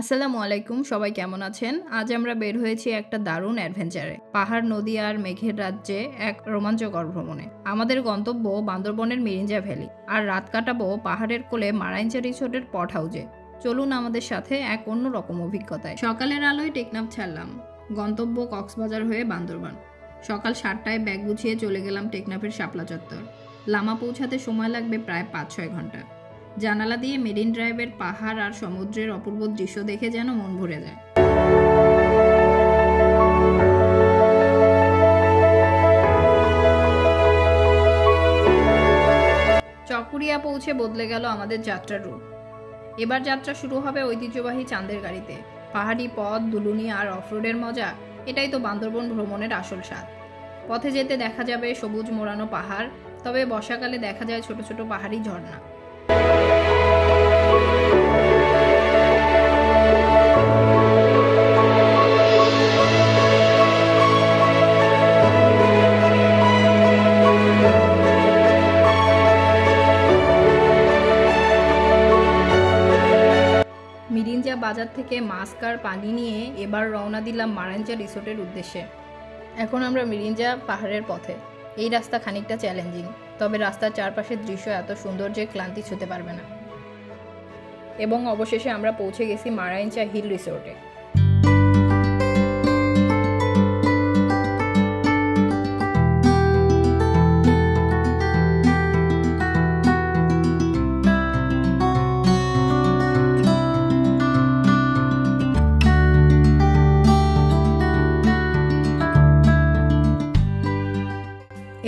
আসসালামু আলাইকুম, সবাই কেমন আছেন? আজ আমরা বের হয়েছি একটা দারুণ অ্যাডভেঞ্চারে। পাহাড়, নদী আর মেঘের রাজ্যে এক রোমাঞ্চকর ভ্রমণে। আমাদের গন্তব্য বান্দরবনের মিরিঞ্জা ভ্যালি, আর রাত কাটাবো পাহাড়ের কোলে মারাইঞ্চা রিসোর্টের পট হাউজে। চলুন আমাদের সাথে এক অন্যরকম অভিজ্ঞতায়। সকালের আলোয় টেকনাফ ছাড়লাম, গন্তব্য কক্সবাজার হয়ে বান্দরবান। সকাল 7টায় ব্যাগ গুছিয়ে চলে গেলাম টেকনাফের শাপলা চত্বর। লামা পৌঁছাতে সময় লাগবে প্রায় 5-6 ঘন্টা। জানালা দিয়ে মেরিন ড্রাইভের পাহাড় আর সমুদ্রের অপূর্ব দৃশ্য দেখে যেন মন ভরে যায়। চকরিয়া পৌঁছে বদলে গেল আমাদের যাত্রার রুট। এবার যাত্রা শুরু হবে ঐতিহ্যবাহী চাঁদের গাড়িতে। পাহাড়ি পথ, দুলুনি আর অফরোডের মজা, এটাই তো বান্দরবন ভ্রমণের আসল স্বাদ। পথে যেতে দেখা যাবে সবুজ মোড়ানো পাহাড়, তবে বর্ষাকালে দেখা যায় ছোট ছোট পাহাড়ি ঝর্ণা। মিরিঞ্জা বাজার থেকে মাস্ক আর পানি নিয়ে এবার রওনা দিলাম মারাইঞ্চা রিসোর্টের উদ্দেশ্যে। এখন আমরা মিরিঞ্জা পাহাড়ের পথে। এই রাস্তা খানিকটা চ্যালেঞ্জিং, তবে রাস্তার চারপাশের দৃশ্য এত সুন্দর যে ক্লান্তি ছুঁতে পারবে না। এবং অবশেষে আমরা পৌঁছে গেছি মারাইঞ্চা হিল রিসোর্টে।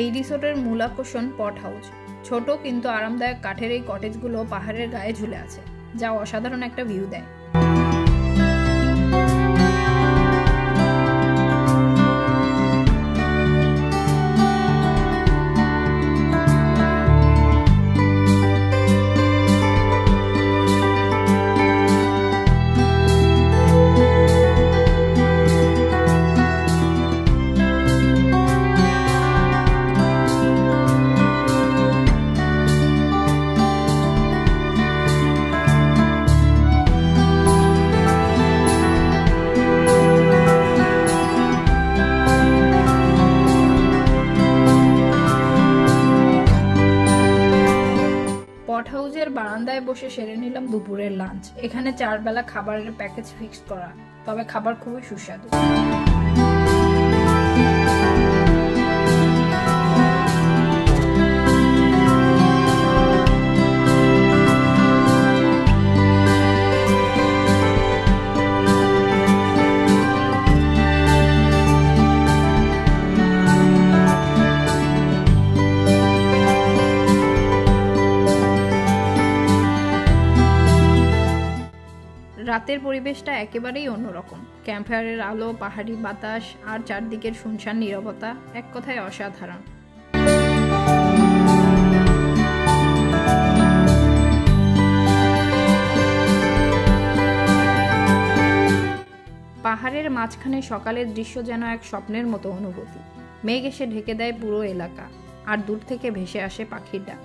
এই রিসোর্টের মূল আকর্ষণ পট হাউস। ছোট কিন্তু আরামদায়ক কাঠের এই কটেজগুলো পাহাড়ের গায়ে ঝুলে আছে, যা অসাধারণ একটা ভিউ দেয়। পট হাউসের বারান্দায় বসে সেরে নিলাম দুপুরের লাঞ্চ। এখানে 4 বেলা খাবারের প্যাকেজ ফিক্সড করা, তবে খাবার খুবই সুস্বাদু। রাতের পরিবেশটা একেবারেই অন্যরকম। ক্যাম্পফায়ারের আলো, পাহাড়ি বাতাস আর চারদিকের শুনশান নীরবতা, এক কথায় অসাধারণ। পাহাড়ের মাঝখানে সকালের দৃশ্য যেন এক স্বপ্নের মতো অনুভূতি। মেঘ এসে ঢেকে দেয় পুরো এলাকা, আর দূর থেকে ভেসে আসে পাখির ডাক।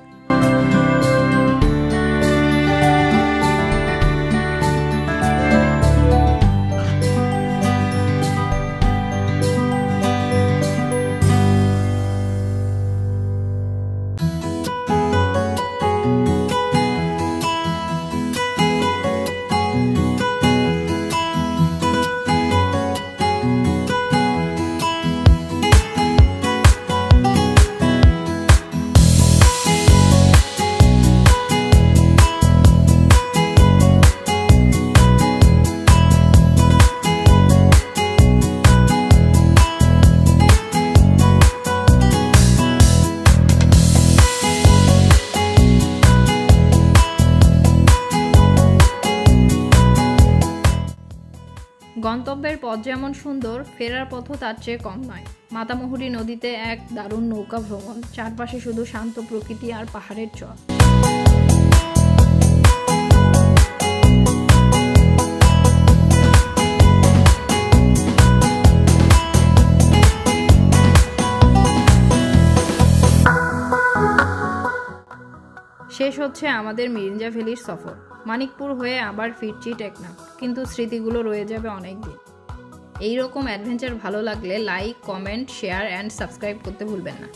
গন্তব্যের পথ যেমন সুন্দর, ফেরার পথও তার চেয়ে কম নয়। মাতামুহুরী নদীতে এক দারুণ নৌকা ভ্রমণ, চারপাশে শুধু শান্ত প্রকৃতি আর পাহাড়ের চর। শেষ হচ্ছে আমাদের মিরিঞ্জা ভ্যালির সফর। মানিকপুর হয়ে আবার ফিরছি টেকনাফ, কিন্তু স্মৃতিগুলো রয়ে যাবে অনেক দিন। এইরকম অ্যাডভেঞ্চার ভালো লাগলে like, comment, share and subscribe করতে ভুলবেন না।